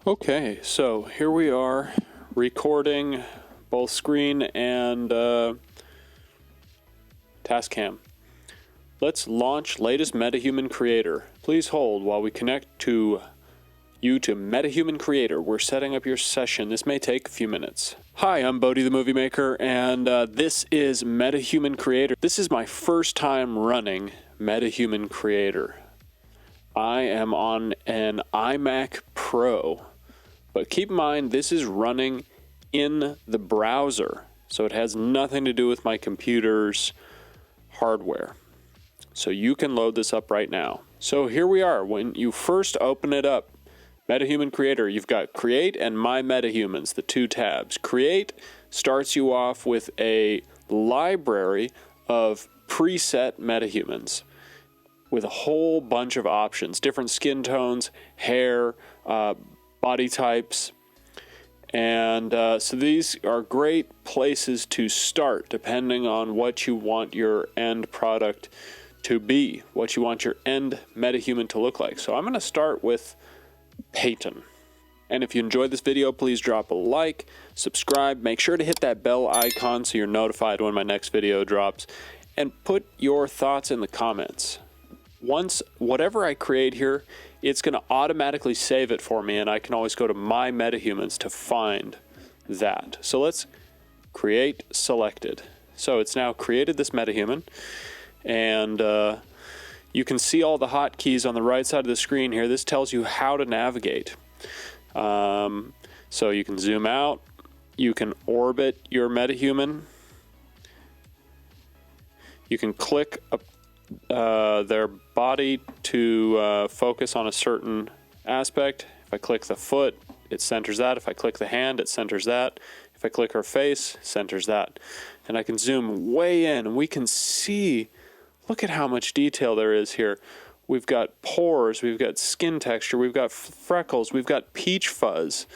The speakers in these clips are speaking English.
Okay, so here we are recording both screen and Tascam. Let's launch latest MetaHuman Creator. Please hold while we connect you to MetaHuman Creator. We're setting up your session. This may take a few minutes. Hi, I'm Bodhi the Movie Maker, and this is MetaHuman Creator. This is my first time running MetaHuman Creator. I am on an iMac Pro. But keep in mind, this is running in the browser, so it has nothing to do with my computer's hardware. So you can load this up right now. So here we are. When you first open it up, MetaHuman Creator, you've got Create and My MetaHumans, the two tabs. Create starts you off with a library of preset MetaHumans with a whole bunch of options, different skin tones, hair, body types, and so these are great places to start depending on what you want your end product to be, what you want your end MetaHuman to look like. So I'm going to start with Peyton. And if you enjoyed this video, please drop a like, subscribe, make sure to hit that bell icon so you're notified when my next video drops, and put your thoughts in the comments. Once whatever I create here, it's going to automatically save it for me, and I can always go to My MetaHumans to find that. So let's create selected. So it's now created this MetaHuman, and you can see all the hotkeys on the right side of the screen here. This tells you how to navigate. So you can zoom out, you can orbit your MetaHuman, you can click their body to focus on a certain aspect. If I click the foot, it centers that. If I click the hand, it centers that. If I click her face, it centers that. And I can zoom way in, and we can see, look at how much detail there is here. We've got pores, we've got skin texture, we've got freckles, we've got peach fuzz.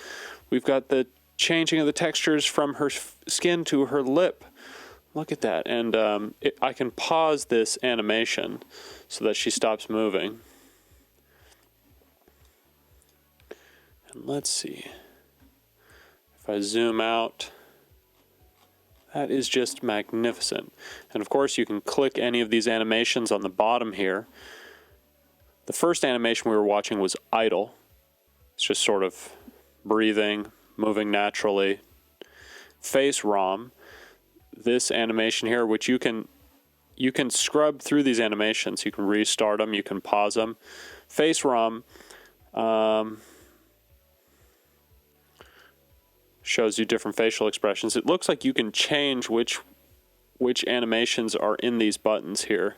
We've got the changing of the textures from her skin to her lip. Look at that, and I can pause this animation so that she stops moving. And let's see. If I zoom out, that is just magnificent. And of course, you can click any of these animations on the bottom here. The first animation we were watching was idle. It's just sort of breathing, moving naturally. Face ROM. This animation here, which you can scrub through these animations. You can restart them, you can pause them. Face ROM shows you different facial expressions. It looks like you can change which animations are in these buttons here.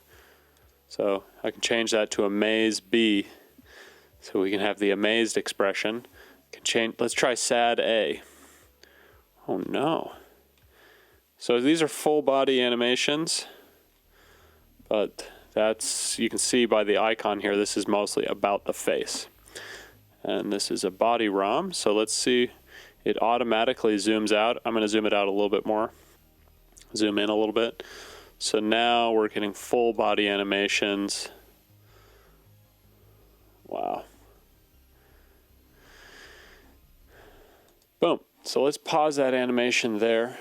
So I can change that to Amaze B, so we can have the amazed expression. Let's try Sad A. Oh no. So these are full body animations, but you can see by the icon here, this is mostly about the face. And this is a body ROM, so let's see, it automatically zooms out. I'm going to zoom it out a little bit more, zoom in a little bit. So now we're getting full body animations. Wow. Boom. So let's pause that animation there.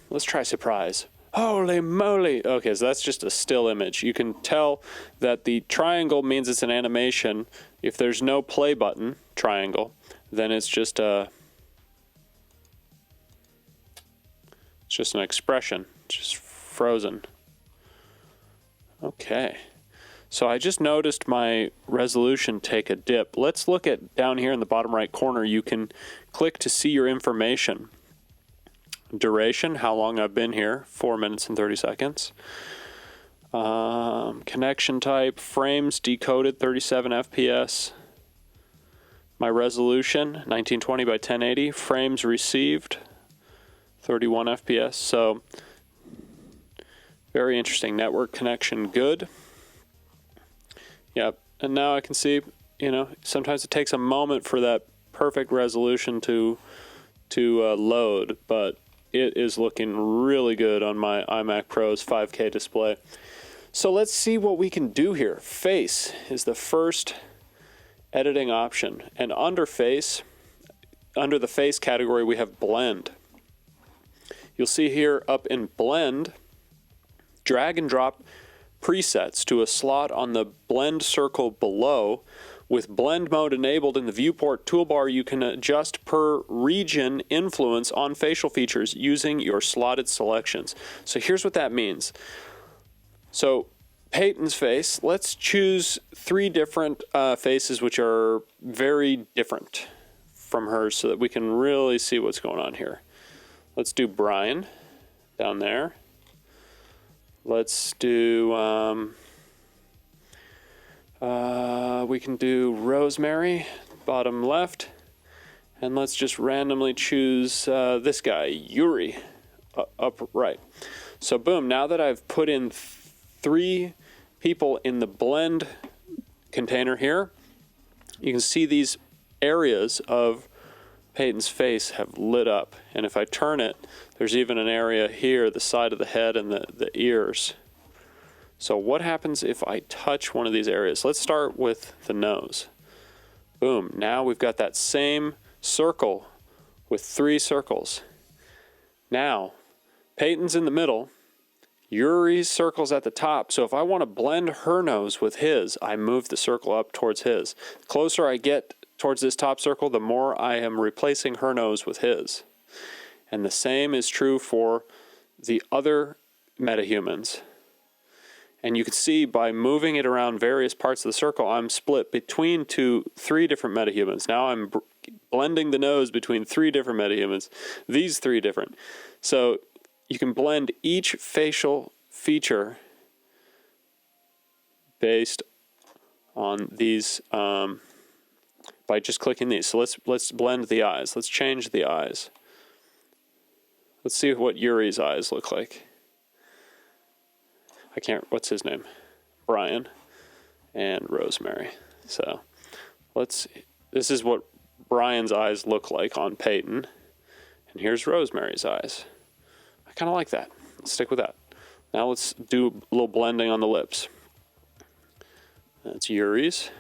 Let's try surprise. Holy moly. Okay, so that's just a still image. You can tell that the triangle means it's an animation. If there's no play button, triangle, then it's just an expression, just frozen. Okay. So I just noticed my resolution take a dip. Let's look at down here in the bottom right corner. You can click to see your information. Duration, how long I've been here, 4 minutes and 30 seconds. Connection type, frames decoded, 37 FPS. My resolution, 1920 by 1080. Frames received, 31 FPS. So, very interesting. Network connection, good. Yep, and now I can see, sometimes it takes a moment for that perfect resolution to load, but it is looking really good on my iMac Pro's 5K display. So let's see what we can do here. Face is the first editing option, and under face, under the face category, we have blend. You'll see here up in blend, drag and drop presets to a slot on the blend circle below. With blend mode enabled in the viewport toolbar, you can adjust per region influence on facial features using your slotted selections. So here's what that means. So Peyton's face, let's choose 3 different faces which are very different from hers so that we can really see what's going on here. Let's do Brian down there. Let's do, we can do Rosemary, bottom left. And let's just randomly choose this guy, Yuri, up right. So boom, now that I've put in 3 people in the blend container here, you can see these areas of Peyton's face have lit up. And if I turn it, there's even an area here, the side of the head and the ears. So what happens if I touch one of these areas? Let's start with the nose. Boom, now we've got that same circle with 3 circles. Now, Peyton's in the middle, Yuri's circle's at the top, so if I want to blend her nose with his, I move the circle up towards his. The closer I get towards this top circle, the more I am replacing her nose with his. And the same is true for the other metahumans. And you can see by moving it around various parts of the circle, I'm split between 3 different metahumans. Now I'm blending the nose between 3 different metahumans, these 3 different. So you can blend each facial feature based on these by just clicking these. So let's blend the eyes. Let's change the eyes. Let's see what Yuri's eyes look like. What's his name? Brian and Rosemary. So this is what Brian's eyes look like on Peyton. And here's Rosemary's eyes. I kind of like that. Let's stick with that. Now let's do a little blending on the lips. That's Yuri's,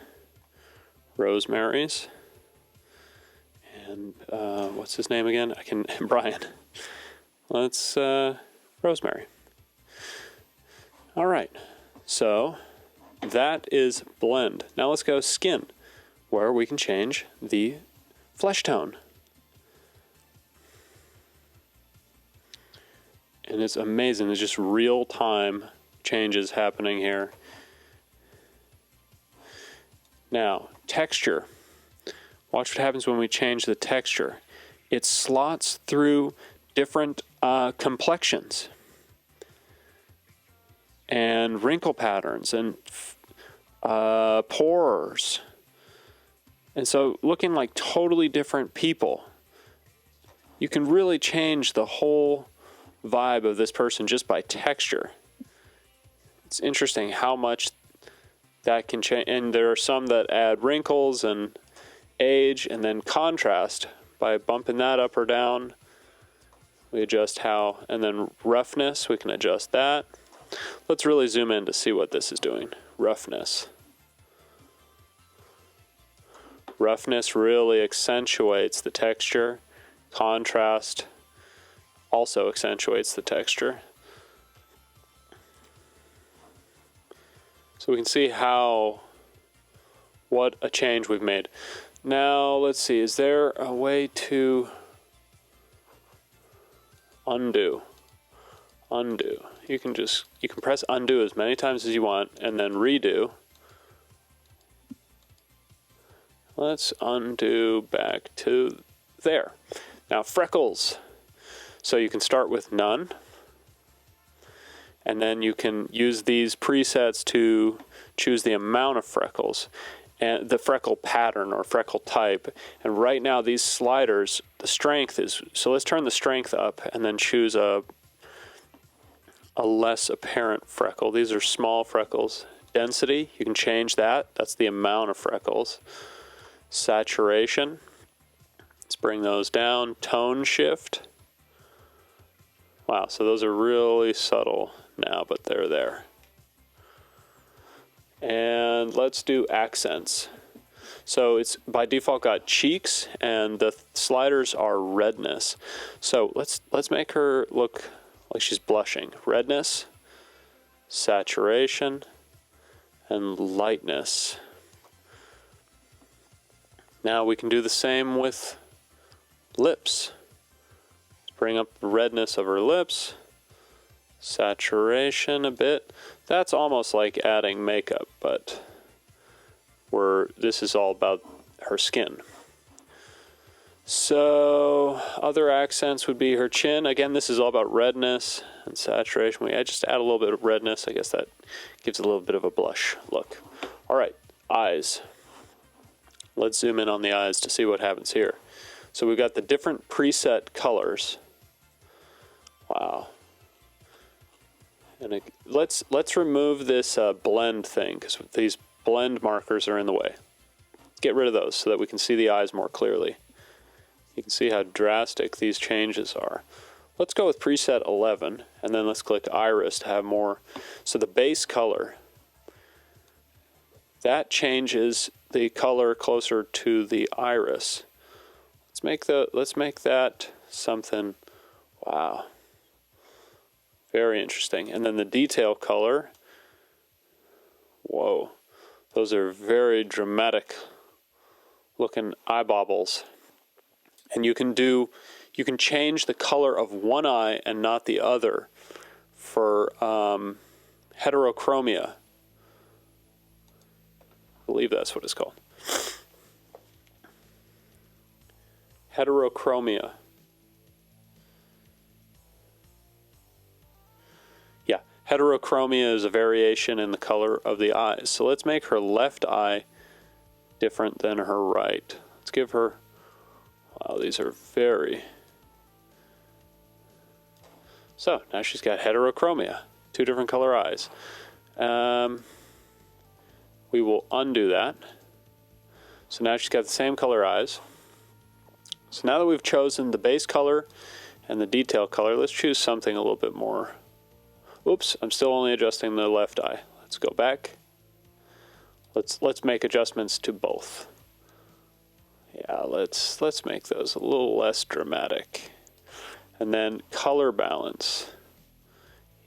Rosemary's, and what's his name again? Brian. Let's Rosemary. All right, so that is blend. Now let's go skin, where we can change the flesh tone. And it's amazing. There's just real-time changes happening here. Now, texture. Watch what happens when we change the texture. It slots through different complexions and wrinkle patterns and pores. And so looking like totally different people, you can really change the whole vibe of this person just by texture. It's interesting how much that can change. And there are some that add wrinkles and age and then contrast by bumping that up or down. We adjust how, and then roughness, we can adjust that. Let's really zoom in to see what this is doing. Roughness. Roughness really accentuates the texture. Contrast also accentuates the texture. So we can see what a change we've made. Now let's see, is there a way to undo? Undo. You can press undo as many times as you want and then redo. Let's undo back to there. Now freckles. So you can start with none, and then you can use these presets to choose the amount of freckles and the freckle pattern or freckle type. And right now these sliders, the strength is, so let's turn the strength up and then choose a less apparent freckle. These are small freckles. Density, you can change that. That's the amount of freckles. Saturation, let's bring those down. Tone shift. Wow, so those are really subtle now, but they're there. And let's do accents. So it's by default got cheeks, and the sliders are redness. So let's make her look like she's blushing. Redness, saturation, and lightness. Now we can do the same with lips. Bring up the redness of her lips, saturation a bit. That's almost like adding makeup, but this is all about her skin. So other accents would be her chin. Again, this is all about redness and saturation. I just add a little bit of redness. I guess that gives a little bit of a blush look. All right, eyes. Let's zoom in on the eyes to see what happens here. So we've got the different preset colors. Wow. And let's remove this blend thing, because these blend markers are in the way. Get rid of those so that we can see the eyes more clearly. You can see how drastic these changes are. Let's go with preset 11, and then let's click iris to have more. So the base color, that changes the color closer to the iris. Let's make that something, wow. Very interesting. And then the detail color, whoa. Those are very dramatic looking eye bobbles. And you can change the color of one eye and not the other for heterochromia. I believe that's what it's called. Heterochromia. Yeah, heterochromia is a variation in the color of the eyes. So let's make her left eye different than her right. Let's give her, wow, these are very, so now she's got heterochromia, 2 different color eyes. We will undo that. So now she's got the same color eyes. So now that we've chosen the base color and the detail color, let's choose something a little bit more. Oops, I'm still only adjusting the left eye. Let's go back. Let's make adjustments to both. Yeah, let's make those a little less dramatic. And then color balance.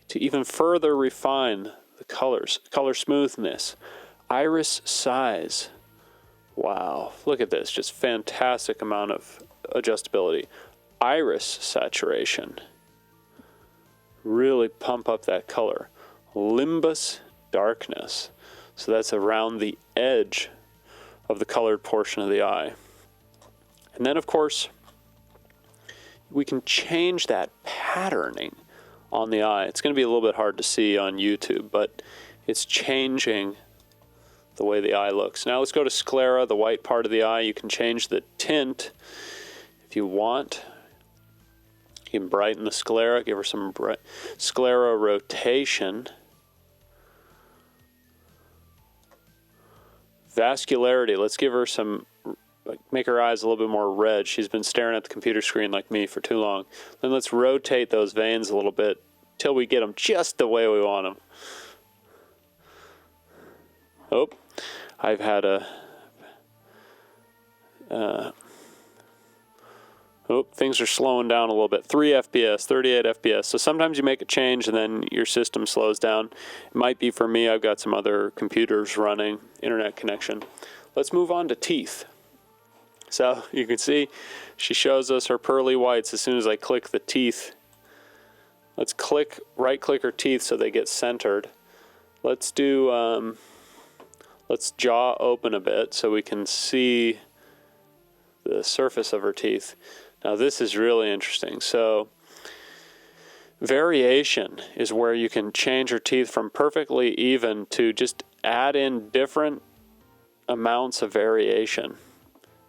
To even further refine the colors, color smoothness, iris size. Wow, look at this, just fantastic amount of adjustability. Iris saturation. Really pump up that color. Limbus darkness. So that's around the edge of the colored portion of the eye. And then, of course, we can change that patterning on the eye. It's going to be a little bit hard to see on YouTube, but it's changing the way the eye looks. Now let's go to sclera, the white part of the eye. You can change the tint if you want. You can brighten the sclera, give her some sclera rotation. Vascularity, let's give her some, make her eyes a little bit more red. She's been staring at the computer screen like me for too long. Then let's rotate those veins a little bit till we get them just the way we want them. Oh, I've had things are slowing down a little bit. 3 FPS, 38 FPS. So sometimes you make a change and then your system slows down. It might be for me. I've got some other computers running, internet connection. Let's move on to teeth. So you can see she shows us her pearly whites as soon as I click the teeth. Let's right click her teeth so they get centered. Let's do, let's jaw open a bit so we can see the surface of her teeth. Now this is really interesting. So variation is where you can change her teeth from perfectly even to just add in different amounts of variation.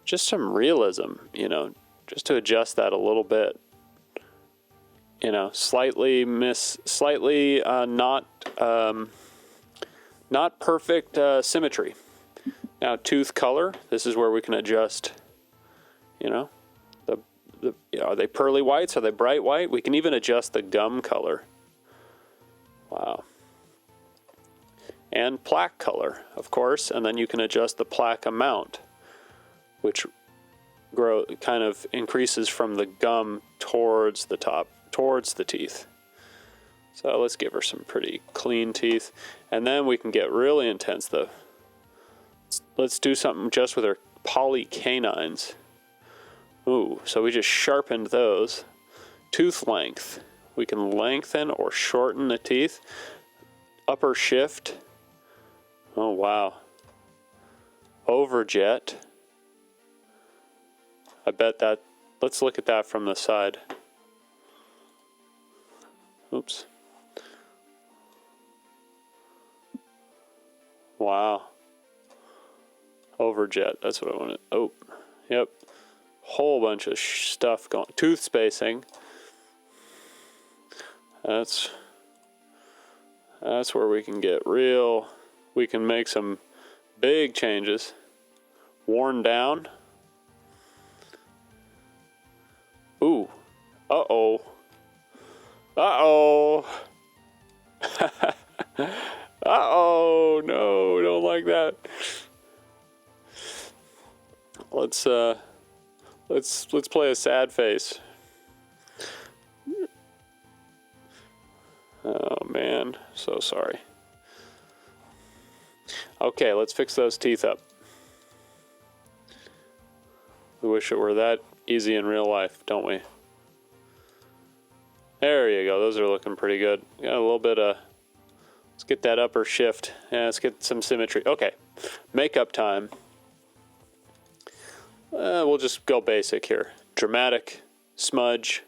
Just some realism, you know, just to adjust that a little bit. You know, slightly not perfect symmetry. Now tooth color, this is where we can adjust, you know, are they pearly whites? Are they bright white? We can even adjust the gum color. Wow. And plaque color, of course, and then you can adjust the plaque amount. which kind of increases from the gum towards the top, towards the teeth. So let's give her some pretty clean teeth. And then we can get really intense though. Let's do something just with her poly canines. Ooh, so we just sharpened those. Tooth length. We can lengthen or shorten the teeth. Upper shift. Oh, wow. Overjet. I bet that, let's look at that from the side. Oops. Wow. Overjet, that's what I wanted. Oh, yep. Whole bunch of stuff going. Tooth spacing. That's where we can get real. We can make some big changes. Worn down. Ooh. Uh-oh. Uh-oh. Uh-oh. No, don't like that. Let's play a sad face. Oh man, so sorry. Okay, let's fix those teeth up. We wish it were that easy in real life, don't we? There you go, those are looking pretty good. Got a little bit of, let's get that upper shift. Yeah, let's get some symmetry. Okay, makeup time. We'll just go basic here. Dramatic, smudge,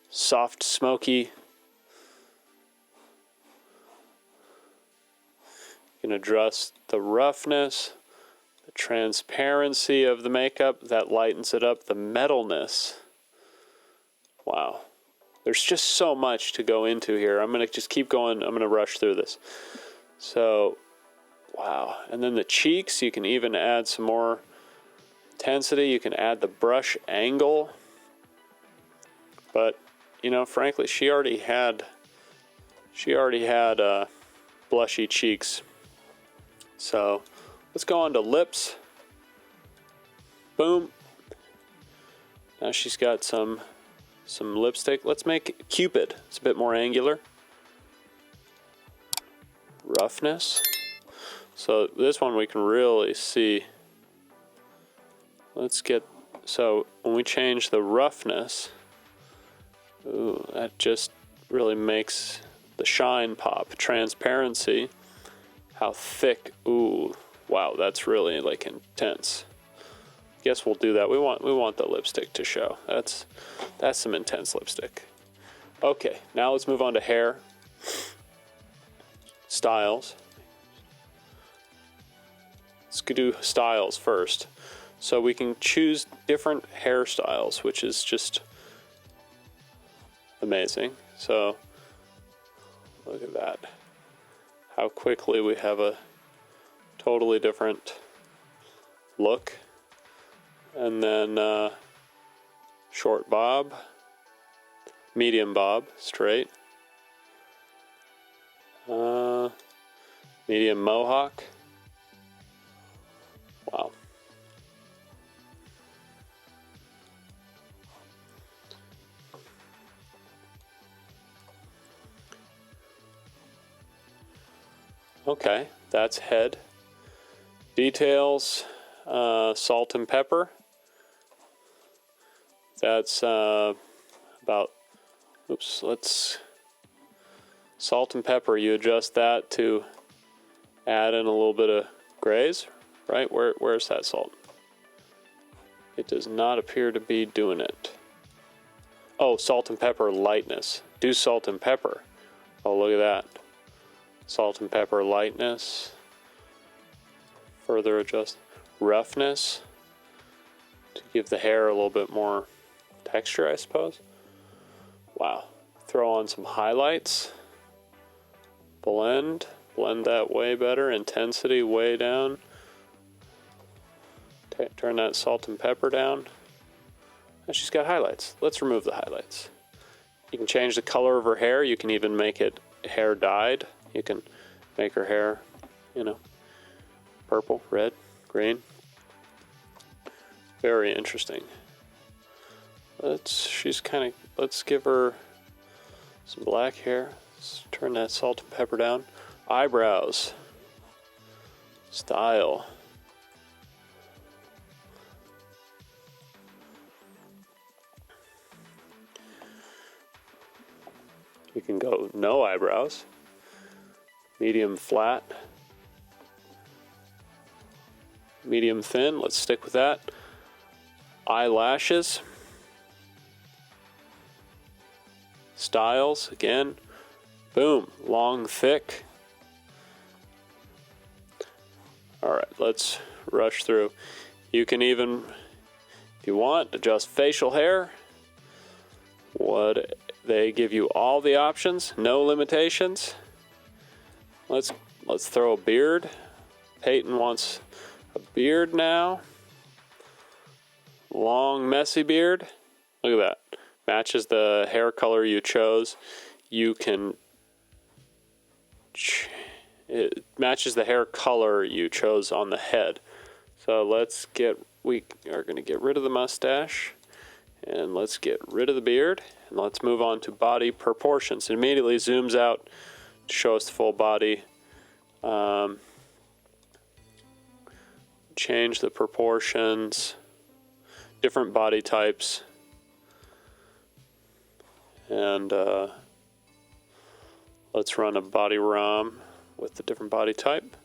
soft, smoky. You can address the roughness, the transparency of the makeup, that lightens it up, the metalness. Wow. There's just so much to go into here. I'm going to just keep going. I'm going to rush through this. So, wow. And then the cheeks, you can even add some more intensity. You can add the brush angle. But, you know, frankly, she already had blushy cheeks. So let's go on to lips. Boom. Now she's got some lipstick. Let's make Cupid. It's a bit more angular. Roughness. So this one we can really see. Let's get, so when we change the roughness, ooh, that just really makes the shine pop. Transparency. How thick, ooh, wow, that's really like intense. Guess we'll do that. We want the lipstick to show. That's some intense lipstick. Okay, now let's move on to hair. Styles. Let's do styles first. So we can choose different hairstyles, which is just amazing. So look at that. How quickly we have a totally different look. And then short bob, medium bob, straight, medium mohawk. Wow. Okay, that's head. Details, salt and pepper. That's about, oops, let's, salt and pepper, you adjust that to add in a little bit of grays, right? Where's that salt? It does not appear to be doing it. Oh, salt and pepper lightness. Do salt and pepper. Oh, look at that. Salt and pepper lightness. Further adjust. Roughness. To give the hair a little bit more texture, I suppose. Wow. Throw on some highlights. Blend that way better. Intensity way down. Turn that salt and pepper down. And she's got highlights. Let's remove the highlights. You can change the color of her hair. You can even make it hair dyed. You can make her hair, you know, purple, red, green. Very interesting. Let's give her some black hair. Let's turn that salt and pepper down. Eyebrows. Style. You can go no eyebrows. Medium flat. Medium thin, let's stick with that. Eyelashes. Styles, again. Boom, long, thick. All right, let's rush through. You can even, if you want, adjust facial hair. They give you all the options, no limitations. Let's throw a beard. Peyton wants a beard now. Long, messy beard. Look at that. Matches the hair color you chose. It matches the hair color you chose on the head. So we are going to get rid of the mustache. And let's get rid of the beard. And let's move on to body proportions. It immediately zooms out to show us the full body. Change the proportions. Different body types. And let's run a body ROM with the different body type.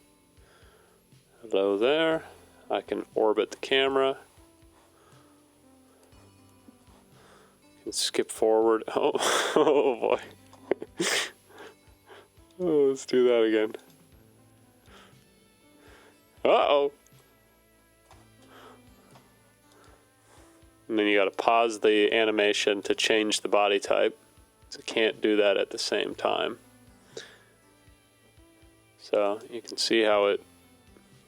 Hello there. I can orbit the camera. Skip forward. Oh, oh boy. Oh, let's do that again. Uh-oh. And then you got to pause the animation to change the body type. So you can't do that at the same time. So you can see how it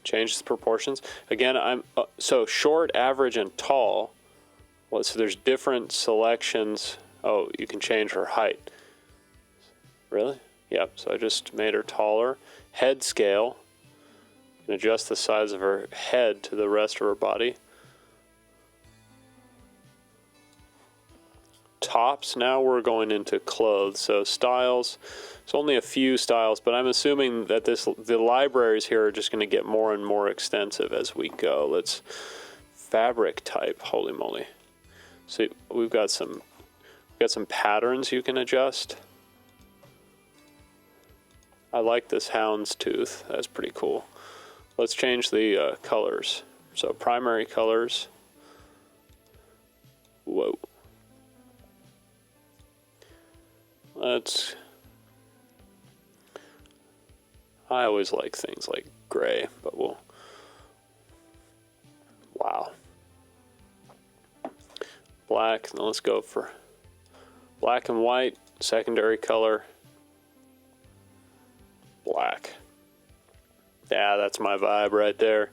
changes the proportions. Again, so short, average, and tall. Well, so there's different selections. Oh, you can change her height. Really? Yep, so I just made her taller. Head scale. You can adjust the size of her head to the rest of her body. Tops, now we're going into clothes. So styles, it's only a few styles, but I'm assuming that the libraries here are just going to get more and more extensive as we go. Let's fabric type, holy moly. So we've got some patterns you can adjust. I like this houndstooth. That's pretty cool. Let's change the colors. So primary colors. Whoa. I always like things like gray, but wow. Black, now let's go for black and white, secondary color, black. Yeah, that's my vibe right there.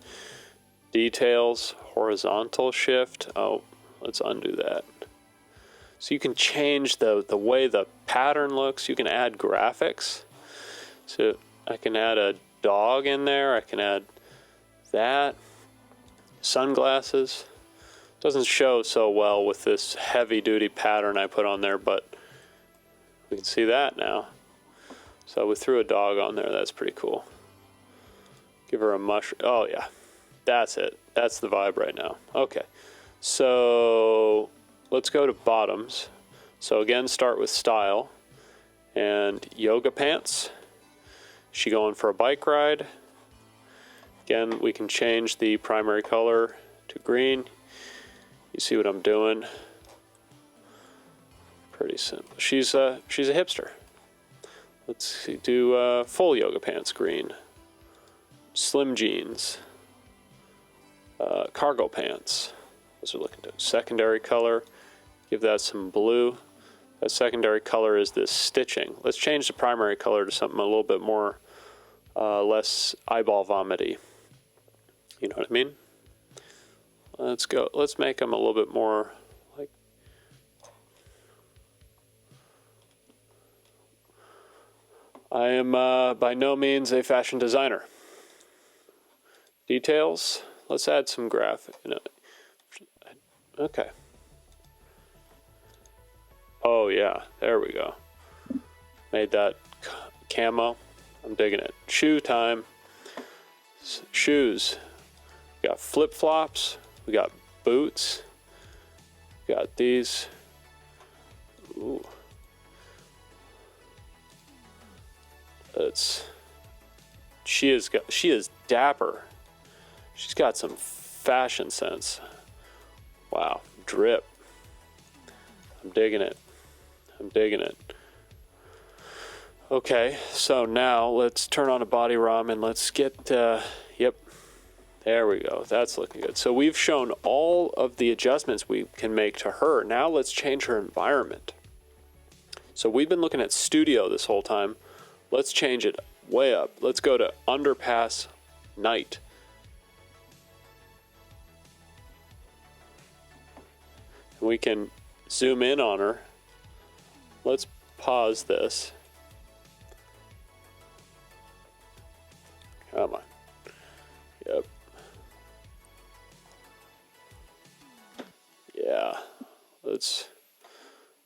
Details, horizontal shift. Oh, let's undo that. So you can change the way the pattern looks. You can add graphics. So I can add a dog in there. I can add that. Sunglasses. Doesn't show so well with this heavy duty pattern I put on there, but we can see that now. So we threw a dog on there. That's pretty cool. Give her a mushroom. Oh yeah, that's it. That's the vibe right now. Okay, so let's go to bottoms. So again, start with style and yoga pants. She going for a bike ride. Again, we can change the primary color to green. You see what I'm doing? Pretty simple. She's a hipster. Let's do full yoga pants, green. Slim jeans. Cargo pants. Those are looking to secondary color. Give that some blue. That secondary color is this stitching. Let's change the primary color to something a little bit more, less eyeball vomity. You know what I mean? Let's go. Let's make them a little bit more like. I am by no means a fashion designer. Details. Let's add some graphic. Okay. Oh yeah, there we go. Made that camo. I'm digging it. Shoe time. Shoes. We got flip-flops. We got boots. We got these. Ooh. She is dapper. She's got some fashion sense. Wow, drip. I'm digging it. I'm digging it. Okay, so now let's turn on a body ROM and let's get, yep, there we go. That's looking good. So we've shown all of the adjustments we can make to her. Now let's change her environment. So we've been looking at studio this whole time. Let's change it way up. Let's go to underpass night. We can zoom in on her. Let's pause this. Come on. Yep. Yeah.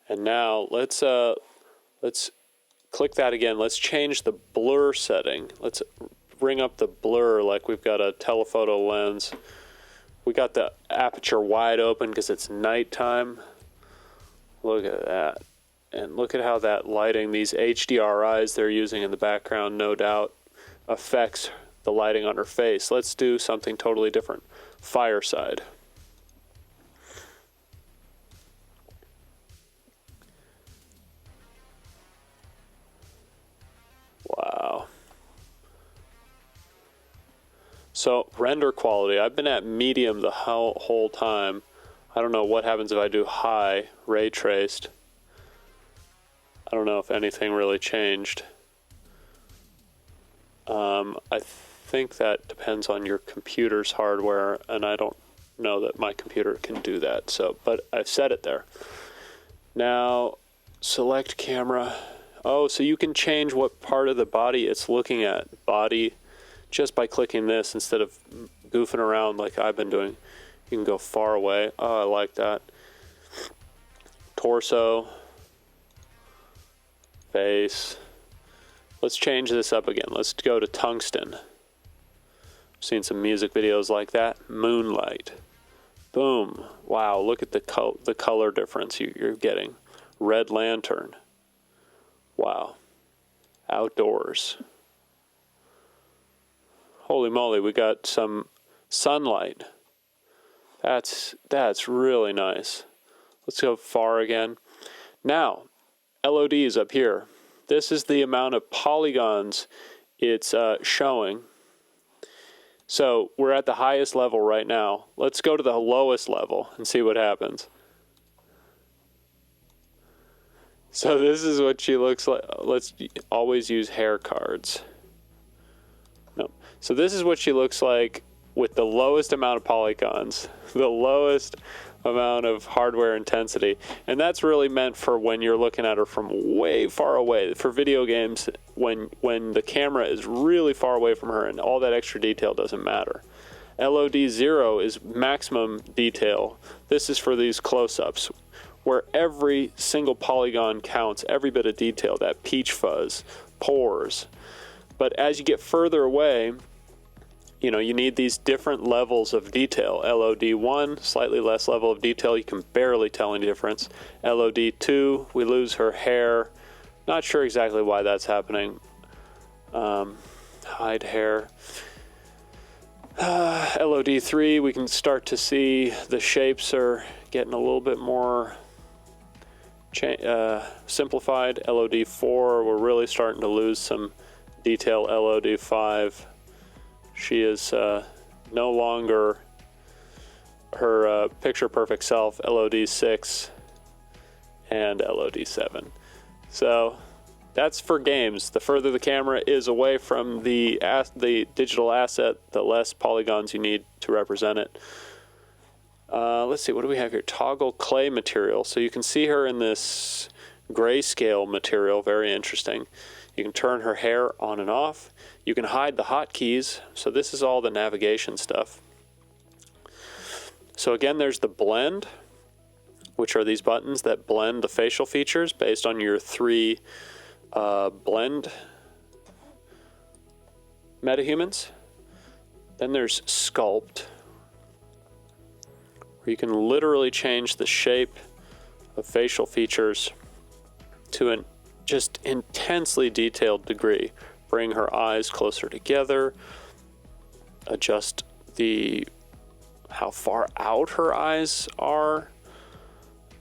And now let's click that again. Let's change the blur setting. Let's bring up the blur like we've got a telephoto lens. We got the aperture wide open because it's nighttime. Look at that. And look at how that lighting, these HDRIs they're using in the background, no doubt, affects the lighting on her face. Let's do something totally different. Fireside. Wow. So render quality, I've been at medium the whole time. I don't know what happens if I do high, ray traced. I don't know if anything really changed. I think that depends on your computer's hardware, and I don't know that my computer can do that. So, but I've set it there. Now, select camera. Oh, so you can change what part of the body it's looking at. Body, just by clicking this instead of goofing around like I've been doing. You can go far away. Oh, I like that. Torso. Face. Let's change this up again. Let's go to tungsten. I've seen some music videos like that. Moonlight. Boom. Wow, look at the color difference you're getting. Red lantern. Wow. Outdoors. Holy moly, we got some sunlight. That's really nice. Let's go far again. Now, LODs up here. This is the amount of polygons it's showing. So we're at the highest level right now. Let's go to the lowest level and see what happens. So this is what she looks like. Let's always use hair cards. No. So this is what she looks like with the lowest amount of polygons, the lowest amount of hardware intensity. And that's really meant for when you're looking at her from way far away. For video games, when the camera is really far away from her and all that extra detail doesn't matter. LOD 0 is maximum detail. This is for these close-ups, where every single polygon counts, every bit of detail, that peach fuzz, pores. But as you get further away, you know, you need these different levels of detail. LOD 1, slightly less level of detail. You can barely tell any difference. LOD 2, we lose her hair. Not sure exactly why that's happening. Hide hair. LOD 3, we can start to see the shapes are getting a little bit more simplified. LOD 4, we're really starting to lose some detail. LOD 5, she is no longer her picture perfect self. LOD 6 and LOD 7. So that's for games. The further the camera is away from the digital asset, the less polygons you need to represent it. Let's see, what do we have here? Toggle clay material. So you can see her in this grayscale material. Very interesting. You can turn her hair on and off. You can hide the hotkeys. So this is all the navigation stuff. So again, there's the blend, which are these buttons that blend the facial features based on your 3 blend MetaHumans. Then there's Sculpt, where you can literally change the shape of facial features to an just intensely detailed degree. Bring her eyes closer together, adjust how far out her eyes are,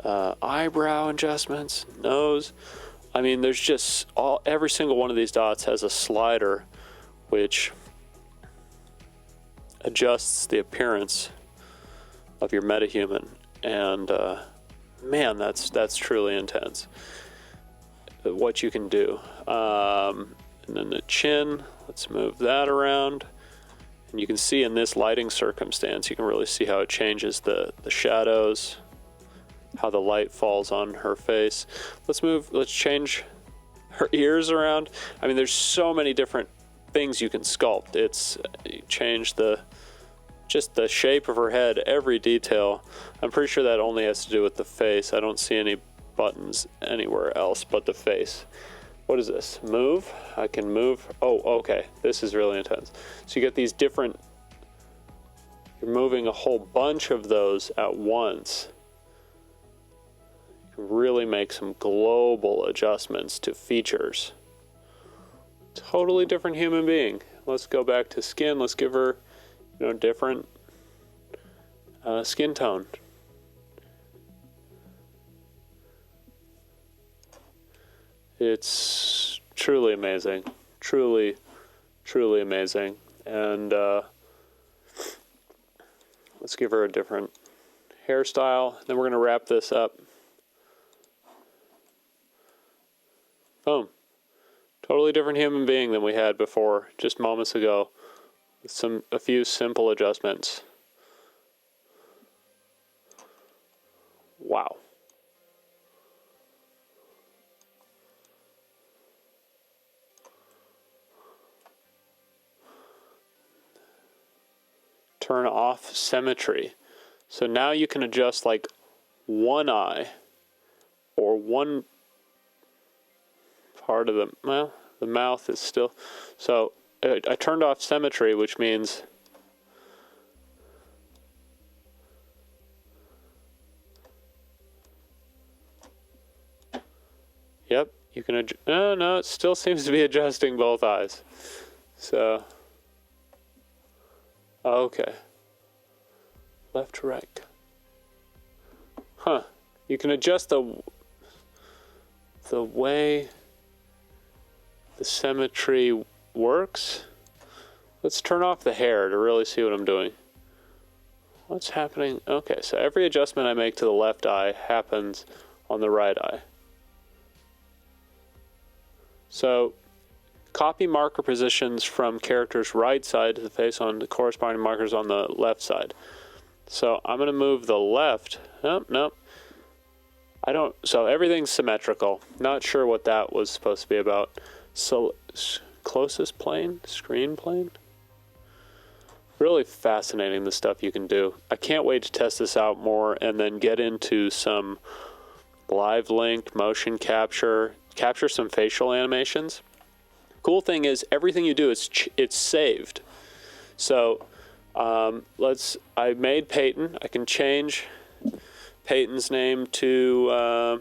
eyebrow adjustments, nose. I mean, there's just every single one of these dots has a slider which adjusts the appearance of your MetaHuman, and man, that's truly intense what you can do. And then the chin, let's move that around, and you can see in this lighting circumstance, you can really see how it changes the shadows, how the light falls on her face. Let's change her ears around. I mean, there's so many different things you can sculpt. You change just the shape of her head, every detail. I'm pretty sure that only has to do with the face. I don't see any buttons anywhere else but the face. What is this? Move? I can move. Oh, okay. This is really intense. So you get these different, you're moving a whole bunch of those at once. You can really make some global adjustments to features. Totally different human being. Let's go back to skin. Let's give her, different skin tone. It's truly amazing. Truly, truly amazing. And let's give her a different hairstyle. Then we're going to wrap this up. Boom. Totally different human being than we had before, just moments ago. With a few simple adjustments. Wow. Turn off symmetry. So now you can adjust like one eye or one part of the mouth is still. So I turned off symmetry, which means yep, you can no, it still seems to be adjusting both eyes. So okay. Left to right. Huh. You can adjust the way the symmetry works. Let's turn off the hair to really see what I'm doing. What's happening? Okay, so every adjustment I make to the left eye happens on the right eye. So copy marker positions from character's right side to the face on the corresponding markers on the left side. So I'm going to move the left. Oh, no. So everything's symmetrical. Not sure what that was supposed to be about. So closest plane, screen plane. Really fascinating, the stuff you can do. I can't wait to test this out more and then get into some live linked motion capture some facial animations. Cool thing is everything you do it's saved. So I made Peyton. I can change Peyton's name to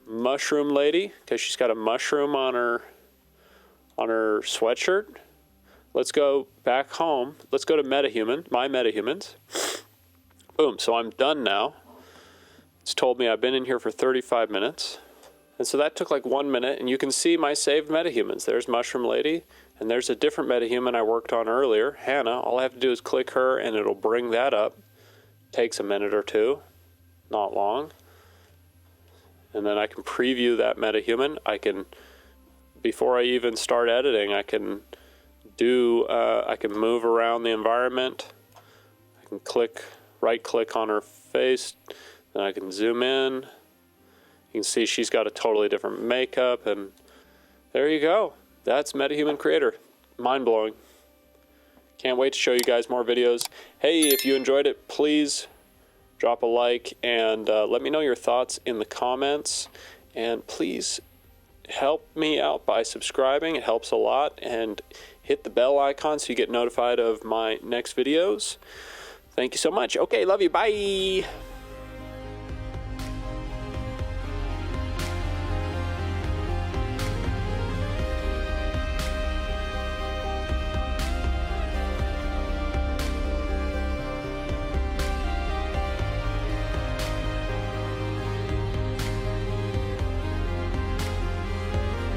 Mushroom Lady because she's got a mushroom on her sweatshirt. Let's go back home. Let's go to MetaHuman, my MetaHumans. Boom, so I'm done now. It's told me I've been in here for 35 minutes. And so that took like 1 minute, and you can see my saved MetaHumans. There's Mushroom Lady, and there's a different MetaHuman I worked on earlier, Hannah. All I have to do is click her, and it'll bring that up. Takes a minute or two, not long. And then I can preview that MetaHuman. Before I even start editing, I can move around the environment. I can right click on her face, then I can zoom in. You can see she's got a totally different makeup, and there you go. That's MetaHuman Creator. Mind-blowing. Can't wait to show you guys more videos. Hey, if you enjoyed it, please drop a like and let me know your thoughts in the comments. And please help me out by subscribing. It helps a lot. And hit the bell icon so you get notified of my next videos. Thank you so much. Okay, love you. Bye.